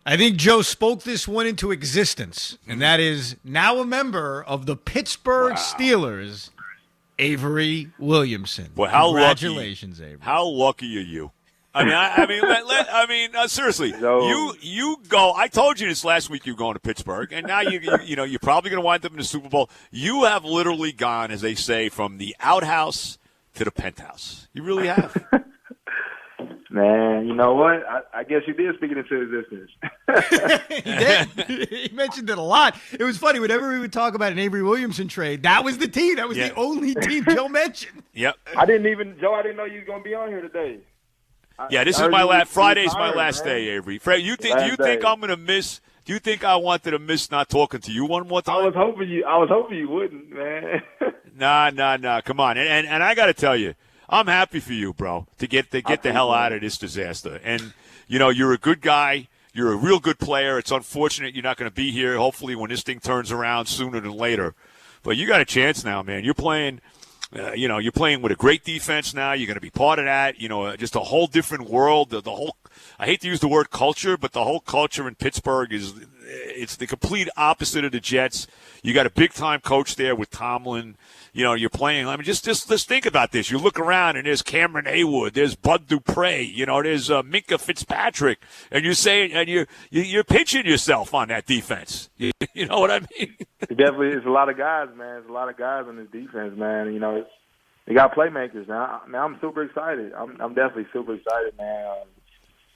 I think Joe spoke this one into existence, and that is now a member of the Pittsburgh Steelers, Avery Williamson. Well, how Congratulations, lucky, Avery. How lucky are you? Seriously, So, you go. I told you this last week. You're going to Pittsburgh, and now you're probably going to wind up in the Super Bowl. You have literally gone, as they say, from the outhouse to the penthouse. You really have. man, you know what? I guess you did speak it into existence. He did. He mentioned it a lot. It was funny. Whenever we would talk about an Avery Williamson trade, that was the team. That was the only team Joe mentioned. Yep. Joe, I didn't know you were going to be on here today. This is my last. Friday's my last day, Avery. Fred, do you think I'm going to miss? Do you think I wanted to miss not talking to you one more time? I was hoping you wouldn't, man. Nah. Come on, and I got to tell you, I'm happy for you, bro, to get the hell out of this disaster. And you're a good guy. You're a real good player. It's unfortunate you're not going to be here. Hopefully, when this thing turns around sooner than later, but you got a chance now, man. You're playing. You're playing with a great defense now. You're going to be part of that. Just a whole different world. The whole, I hate to use the word culture, but the whole culture in Pittsburgh it's the complete opposite of the Jets. You got a big time coach there with Tomlin. You're playing. I mean, just think about this. You look around and there's Cameron Haywood, there's Bud Dupree, there's Minka Fitzpatrick, and you're pinching yourself on that defense. You know what I mean? It definitely is a lot of guys, man. There's a lot of guys on this defense, man. They got playmakers now. I'm super excited. I'm definitely super excited, man.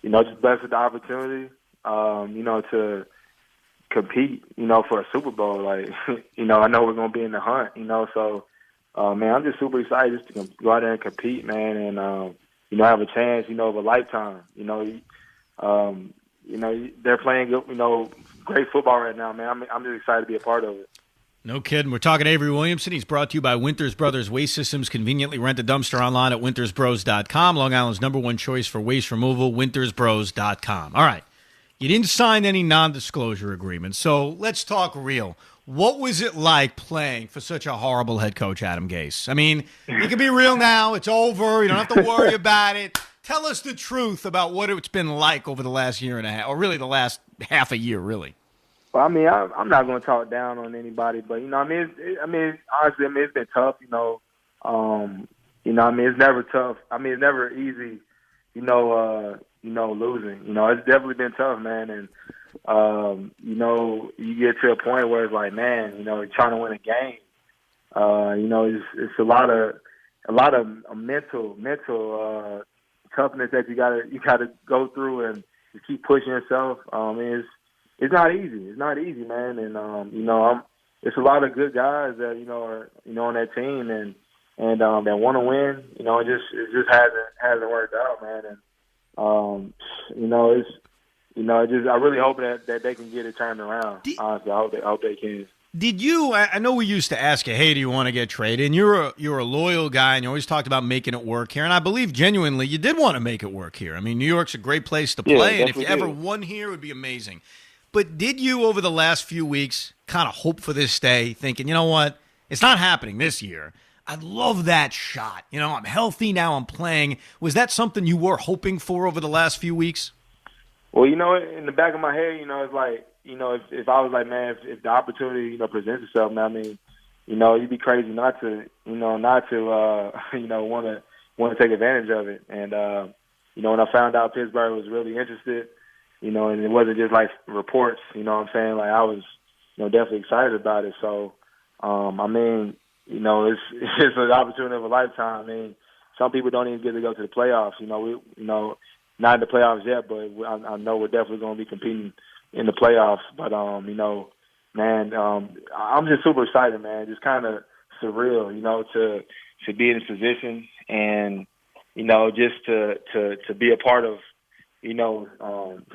Just blessed with the opportunity, to compete, for a Super Bowl. Like, I know we're going to be in the hunt, so, man, I'm just super excited just to go out there and compete, man, and, have a chance, of a lifetime. They're playing, great football right now, man. I'm just excited to be a part of it. No kidding. We're talking Avery Williamson. He's brought to you by Winters Brothers Waste Systems. Conveniently rent a dumpster online at wintersbros.com. Long Island's #1 choice for waste removal, wintersbros.com. All right. You didn't sign any non-disclosure agreements, so let's talk real. What was it like playing for such a horrible head coach, Adam Gase? I mean, you can be real now. It's over. You don't have to worry about it. Tell us the truth about what it's been like over the last year and a half, or really the last half a year, really. Well, I mean, I'm not going to talk down on anybody, but honestly, it's been tough. It's never tough. It's never easy. Losing. It's definitely been tough, man. And you get to a point where it's like, man, you're trying to win a game. It's a lot of mental toughness that you gotta go through and just keep pushing yourself. It's not easy. It's not easy, man. And it's a lot of good guys that are on that team and that want to win. It just hasn't worked out, man. And I really hope that they can get it turned around. Honestly, I hope they can. Did you? I know we used to ask you, hey, do you want to get traded? And you're a loyal guy, and you always talked about making it work here. And I believe genuinely you did want to make it work here. I mean, New York's a great place to play, and if you ever won here, it would be amazing. But did you, over the last few weeks, kind of hope for this day, thinking, you know what, it's not happening this year. I'd love that shot. I'm healthy now, I'm playing. Was that something you were hoping for over the last few weeks? Well, in the back of my head, it's like, if I was like, man, if the opportunity, presents itself, man, I mean, you'd be crazy not to want to take advantage of it. And, when I found out Pittsburgh was really interested, and it wasn't just like reports, what I'm saying? Like I was, definitely excited about it. So, it's an opportunity of a lifetime. I mean, some people don't even get to go to the playoffs. Not in the playoffs yet, but I know we're definitely going to be competing in the playoffs. But, man, I'm just super excited, man. Just kind of surreal, to be in this position and, just to be a part of,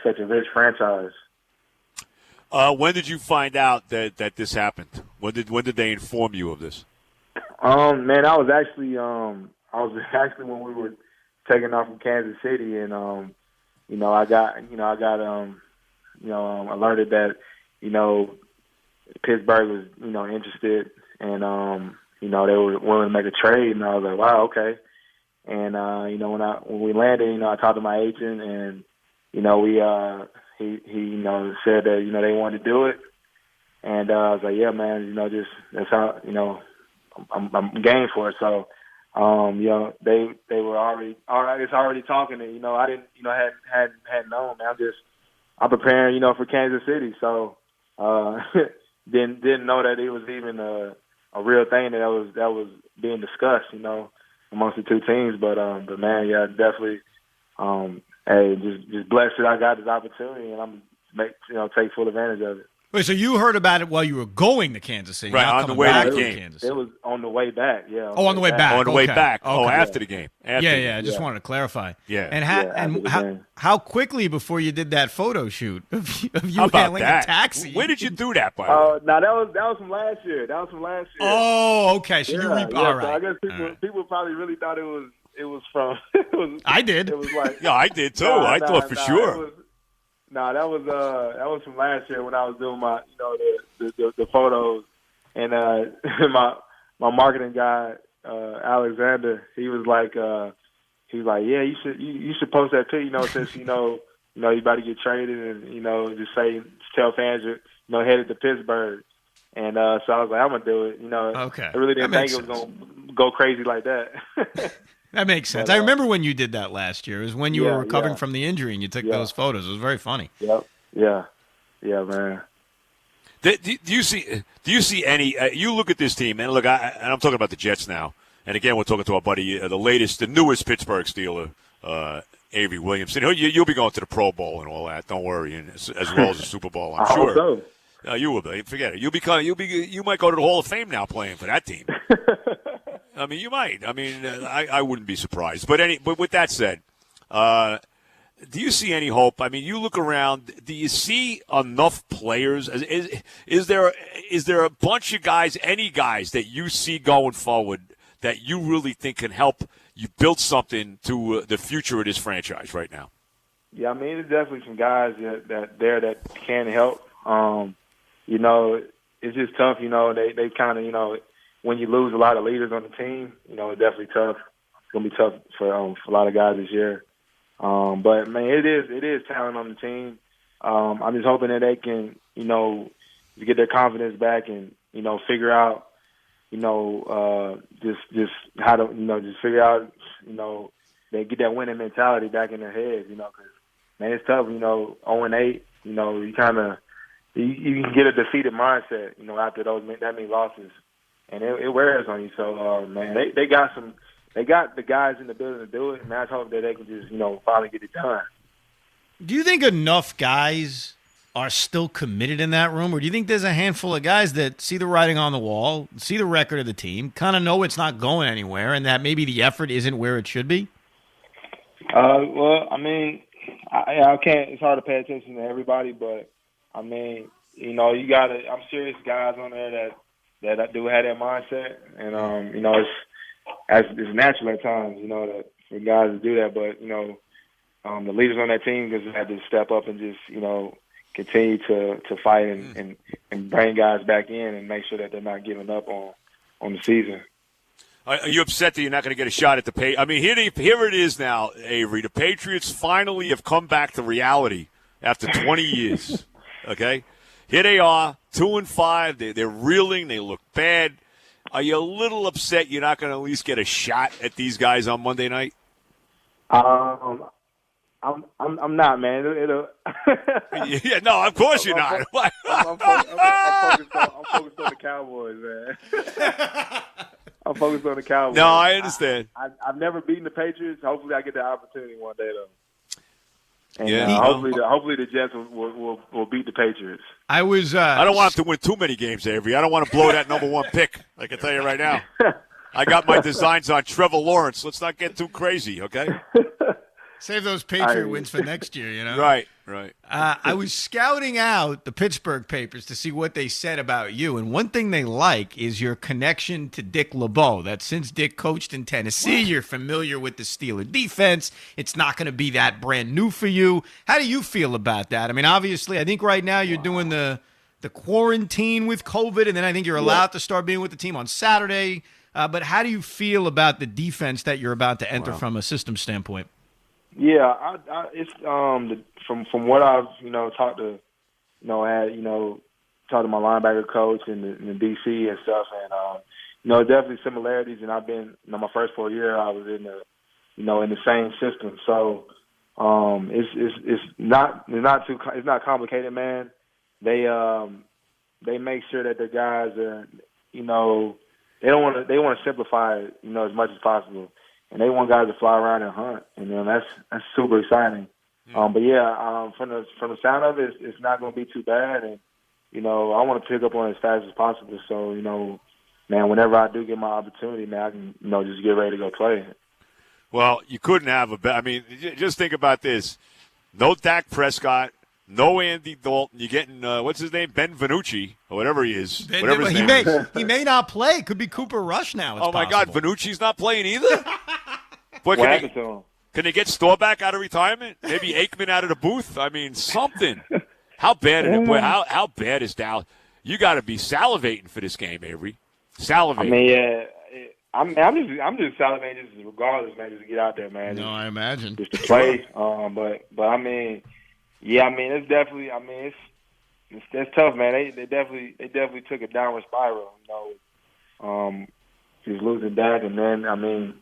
such a rich franchise. When did you find out that this happened? When did they inform you of this? Man, I was actually when we were taking off from Kansas City, and I got alerted that Pittsburgh was interested, and they were willing to make a trade, and I was like, wow, okay. And when we landed, I talked to my agent, and he he said that they wanted to do it, and I was like, yeah, man, just that's how I'm game for it. So they were already talking, and I didn't hadn't known. Man, I'm preparing for Kansas City, so didn't know that it was even a real thing that was being discussed amongst the two teams. But man, yeah, definitely. Hey, just blessed that I got this opportunity, and I'm take full advantage of it. Wait, so you heard about it while you were going to Kansas City, right? Not on the way to the game. Kansas. It was on the way back. Yeah. On the way back. On the way Okay. back. Okay. Oh, after the game. I just wanted to clarify. Yeah. And how quickly before you did that photo shoot of you How about handling that? a taxi? Where did you do that, by the way? No, that was from last year. Oh, okay. So all right. So I guess people probably really thought it was from. It was. I did. It was like. Yeah, I did too. I thought for sure. That was from last year when I was doing my the photos, and my marketing guy Alexander, he was like yeah, you should post that too, since you about to get traded, and just tell fans you're headed to Pittsburgh, and so I was like, I'm gonna do it, Okay. I really didn't think it was gonna go crazy like that. That makes sense. But, I remember when you did that last year. It was when you were recovering from the injury and you took those photos. It was very funny. Yep. Yeah, man. Do you see any? You look at this team, and look, and I'm talking about the Jets now. And again, we're talking to our buddy, the newest Pittsburgh Steeler, Avery Williamson. You'll be going to the Pro Bowl and all that. Don't worry, and as well as the Super Bowl, I'm sure. I hope so. No, you will be. Forget it. You might go to the Hall of Fame now playing for that team. I mean, you might. I mean, I wouldn't be surprised. But with that said, do you see any hope? I mean, you look around. Do you see enough players? Is there a bunch of guys, any guys that you see going forward that you really think can help you build something to the future of this franchise right now? Yeah, I mean, there's definitely some guys that can help. It's just tough. They kind of when you lose a lot of leaders on the team, it's definitely tough. It's gonna be tough for a lot of guys this year. But man, it is talent on the team. I'm just hoping that they can, get their confidence back and, figure out, just how to, just figure out, they get that winning mentality back in their heads, because man, it's tough, 0-8, you kind of, you can get a defeated mindset, after that many losses. And it wears on you. So, man, they got the guys in the building to do it, and I just hope that they can just, finally get it done. Do you think enough guys are still committed in that room, or do you think there's a handful of guys that see the writing on the wall, see the record of the team, kind of know it's not going anywhere, and that maybe the effort isn't where it should be? Well, I mean, I can't. It's hard to pay attention to everybody, but I mean, you got to. I'm serious guys on there that do have that mindset, and it's natural at times, that for guys to do that, but the leaders on that team just have to step up and just continue to fight and bring guys back in and make sure that they're not giving up on the season. Are you upset that you're not going to get a shot at the Patriots? I mean, here it is now, Avery. The Patriots finally have come back to reality after 20 years. Okay, here they are, 2-5. They're reeling. They look bad. Are you a little upset you're not going to at least get a shot at these guys on Monday night? I'm not, man. It'll Yeah, no, of course you're not. I'm focused on the Cowboys, man. I'm focused on the Cowboys. No, I understand. I've never beaten the Patriots. Hopefully, I get the opportunity one day, though. And hopefully the Jets will beat the Patriots. I don't want them to win too many games, Avery. I don't want to blow that number one pick. I can tell you right now. I got my designs on Trevor Lawrence. Let's not get too crazy, okay? Save those Patriot wins for next year, Right. I was scouting out the Pittsburgh papers to see what they said about you, and one thing they like is your connection to Dick LeBeau, that since Dick coached in Tennessee, you're familiar with the Steeler defense. It's not going to be that brand new for you. How do you feel about that? I mean, obviously, I think right now you're doing the quarantine with COVID, and then I think you're allowed to start being with the team on Saturday. But how do you feel about the defense that you're about to enter from a system standpoint? Yeah, it's from what I've talked to talked to my linebacker coach and the DC and stuff, and definitely similarities. And I've been my first 4 years I was in the in the same system, so it's not complicated, man. They make sure that the guys are they want to simplify it as much as possible. And they want guys to fly around and hunt, and that's super exciting. But from the sound of it, it's not going to be too bad, and I want to pick up on it as fast as possible. So man, whenever I do get my opportunity, man, I can just get ready to go play. Well, you couldn't have a better. I mean, just think about this: no Dak Prescott, no Andy Dalton. You're getting what's his name, Ben Vanucci or whatever he is. Whatever his name is. He may not play. It could be Cooper Rush now. It's my possible. God, Vanucci's not playing either. Boy, What happened to him? Can they get Staubach out of retirement? Maybe Aikman out of the booth? I mean, something. How bad is it? Boy, how bad is Dallas? You got to be salivating for this game, Avery. Salivating. I mean, yeah. I'm just salivating just regardless, man, just to get out there, man. No, I imagine. Just to play. But I mean, yeah, I mean, it's definitely, I mean, it's tough, man. They definitely took a downward spiral, just losing Dak, and then, I mean,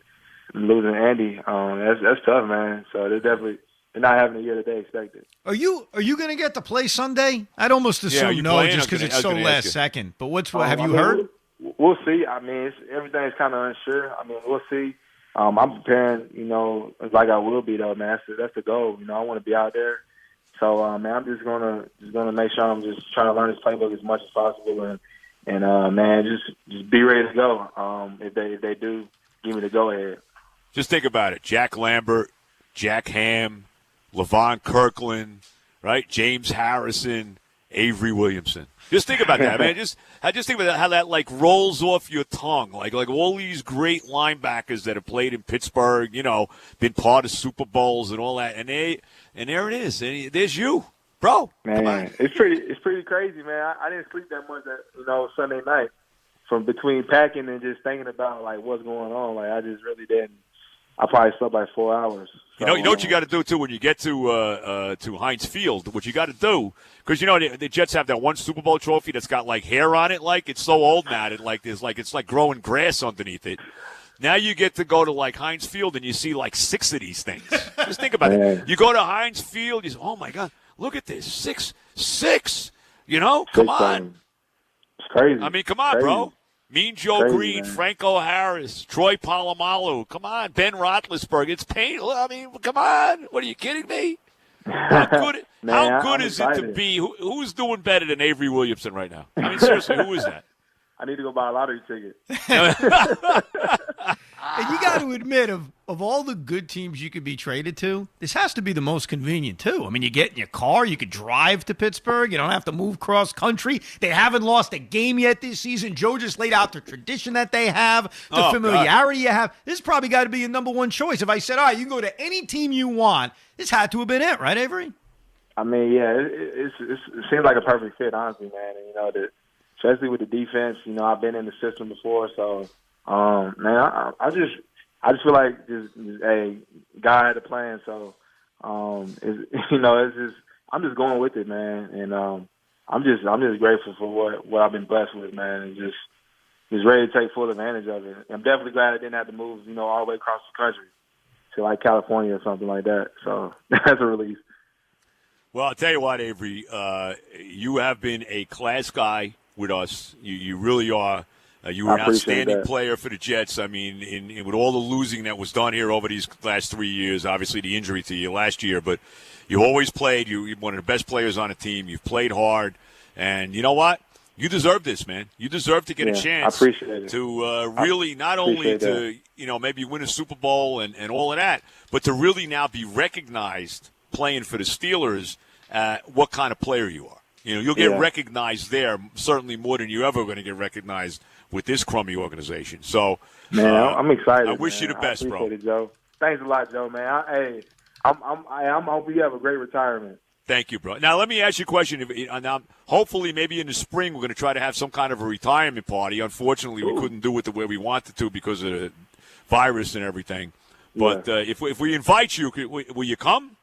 losing Andy, that's tough, man. So they're not having the year that they expected. Are you going to get to play Sunday? I'd almost assume no, playing? just because it's so last second. But have you heard? We'll see. I mean, everything's kind of unsure. I mean, we'll see. I'm preparing, like I will be though, man. That's the goal. I want to be out there. So, man, I'm just gonna make sure I'm just trying to learn this playbook as much as possible, and man, just be ready to go. If they do give me the go ahead. Just think about it. Jack Lambert, Jack Ham, Levon Kirkland, right? James Harrison, Avery Williamson. Just think about that, man. Just think about how that rolls off your tongue. Like all these great linebackers that have played in Pittsburgh, been part of Super Bowls and all that, and there it is. And there's you, bro. Man, it's pretty crazy, man. I didn't sleep that much Sunday night from between packing and just thinking about what's going on. I just really didn't. I probably slept 4 hours. So, you know what you got to do too when you get to Heinz Field. What you got to do, because the Jets have that one Super Bowl trophy that's got hair on it. It's so old now. It's like growing grass underneath it. Now you get to go to Heinz Field and you see 6 of these things. Just think about it. You go to Heinz Field, you say, "Oh my God, look at this 6." Come on. It's crazy. I mean, come on, crazy. bro. Mean Joe Crazy, Green, man. Franco Harris, Troy Polamalu. Come on, Ben Roethlisberger. It's painful. I mean, come on. What, are you kidding me? How good, Man, is it to be? Who's doing better than Avery Williamson right now? I mean, seriously, who is that? I need to go buy a lottery ticket. And you got to admit, of all the good teams you could be traded to, this has to be the most convenient, too. I mean, you get in your car, you could drive to Pittsburgh, you don't have to move cross country. They haven't lost a game yet this season. Joe just laid out the tradition that they have, the familiarity you have. This has probably got to be your number one choice. If I said, all right, you can go to any team you want, this had to have been it, right, Avery? I mean, yeah, it seems like a perfect fit, honestly, man. And, especially with the defense, I've been in the system before, so man, I just feel like a guy had a plan. So, it's just I'm just going with it, man, and I'm just grateful for what I've been blessed with, man, and just ready to take full advantage of it. I'm definitely glad I didn't have to move, all the way across the country to California or something like that. So that's a relief. Well, I'll tell you what, Avery, you have been a class guy with us. You really are. You were an outstanding player for the Jets. I mean, with all the losing that was done here over these last 3 years, obviously the injury to you last year, but you always played. You're one of the best players on the team. You've played hard. And you know what? You deserve this, man. You deserve to get a chance to really not only to, maybe win a Super Bowl and all of that, but to really now be recognized playing for the Steelers what kind of player you are. You'll get recognized there certainly more than you're ever going to get recognized with this crummy organization. So, man, I'm excited. I wish you the best, bro. It, Joe. Thanks a lot, Joe, man. I'm hoping you have a great retirement. Thank you, bro. Now, let me ask you a question. Now, hopefully, maybe in the spring, we're going to try to have some kind of a retirement party. Unfortunately, we couldn't do it the way we wanted to because of the virus and everything. But if we invite you, will you come?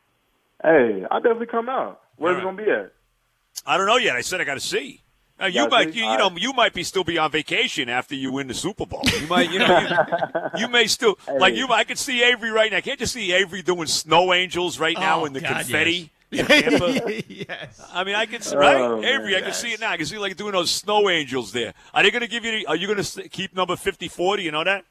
Hey, I'll definitely come out. Where's it gonna be at? I don't know yet. I said I got to see. You might still be on vacation after you win the Super Bowl. You might, you may still Hey. I could see Avery right now. Can't you see Avery doing snow angels right now in the confetti? Yes. In Tampa? Yes. I mean, I can see right, Avery. Man. I can see it now. I can see like doing those snow angels there. Are they going to give you? Are you going to keep number 54? Do you know that?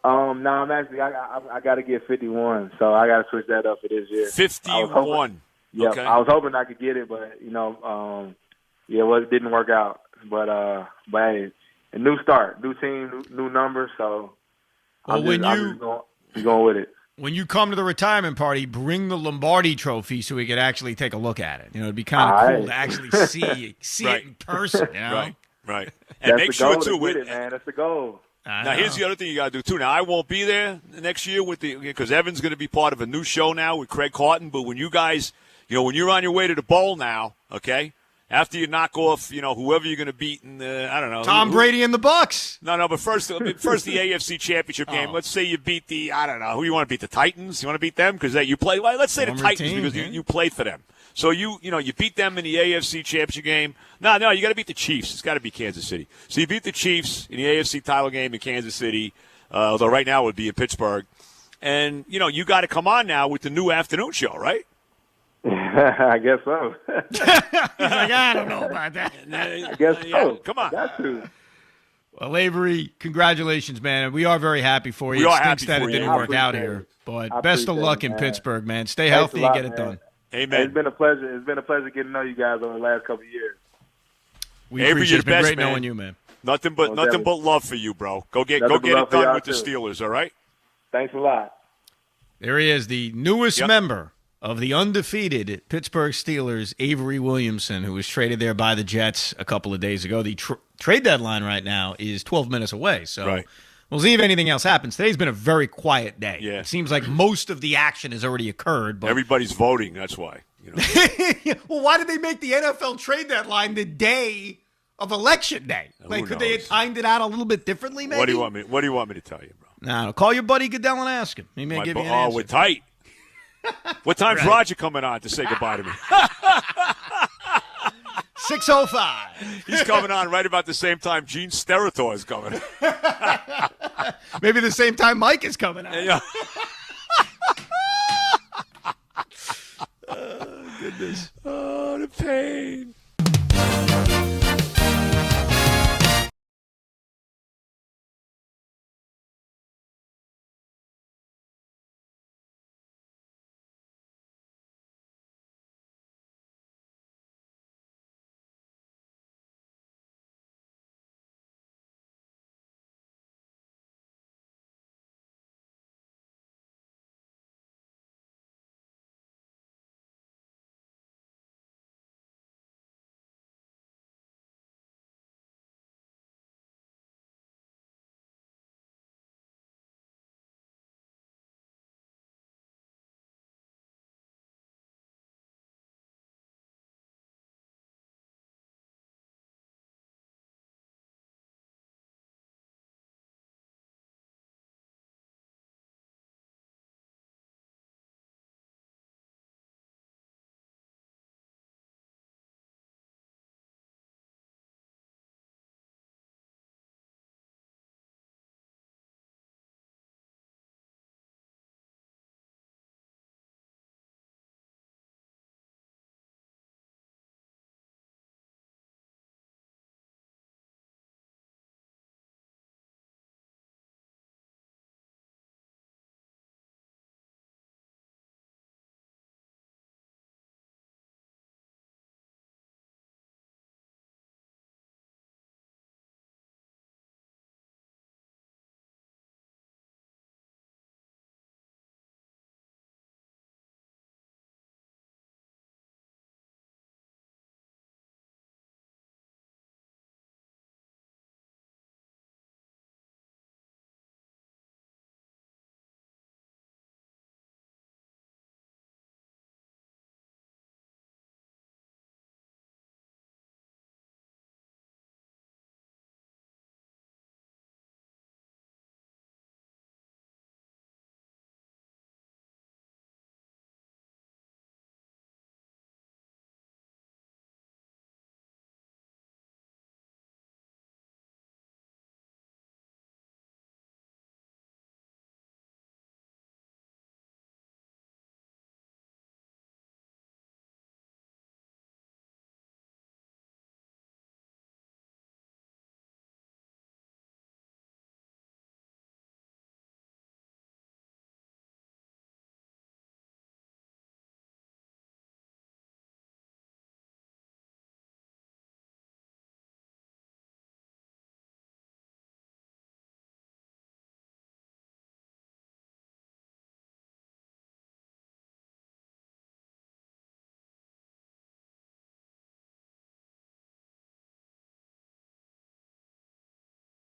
No, I'm actually I got to get 51, so I got to switch that up for this year. 51. Yeah, Okay. I was hoping I could get it, but it didn't work out. But hey, a new start, new team, new numbers. So I'm just going with it. When you come to the retirement party, bring the Lombardi Trophy so we could actually take a look at it. It'd be kind of cool to actually see Right. it in person. You know? Right. And That's make the sure goal too. to get it, man. That's the goal. Now, here's the other thing you got to do, too. Now, I won't be there next year because Evan's going to be part of a new show now with Craig Carton. But when you guys, when you're on your way to the bowl now, okay, after you knock off, whoever you're going to beat in the, I don't know. Tom Brady and the Bucks. No, but first the AFC Championship game. Let's say you beat the, I don't know, who you want to beat, the Titans? You want to beat them? Because you play, well, let's say the Titans because you played for them. So you beat them in the AFC Championship game. No, you got to beat the Chiefs. It's got to be Kansas City. So you beat the Chiefs in the AFC title game in Kansas City, although right now it would be in Pittsburgh. And, you got to come on now with the new afternoon show, right? I guess so. He's like, I don't know about that. I guess so. Come on. Got to. Well, Avery, congratulations, man. We are very happy for you. We are It stinks happy that for it you. didn't I work out appreciate here. it. But I best of appreciate luck it, in man. Pittsburgh, man. Stay Thanks healthy a lot, and get it man. done. Amen. It's been a pleasure. It's been a pleasure getting to know you guys over the last couple of years. We Avery, appreciate you're it. It's the been best, great man. knowing you, man. Nothing but love for you, bro. Go get Nothing but it love for done y'all, with the too. Steelers, all right? Thanks a lot. There he is, the newest member of the undefeated Pittsburgh Steelers, Avery Williamson, who was traded there by the Jets a couple of days ago. The trade deadline right now is 12 minutes away, so we'll see if anything else happens. Today's been a very quiet day. Yeah. It seems like most of the action has already occurred. But Everybody's voting, that's why. well, why did they make the NFL trade deadline the day of Election Day? Like, could they have timed it out a little bit differently, maybe? What do you want me to tell you, bro? No, call your buddy Goodell and ask him. He may give you an answer. We're tight. What time's Roger coming on to say goodbye to me? 6:05. He's coming on right about the same time Gene Steratore is coming. Maybe the same time Mike is coming out. Yeah. Goodness. Oh, the pain.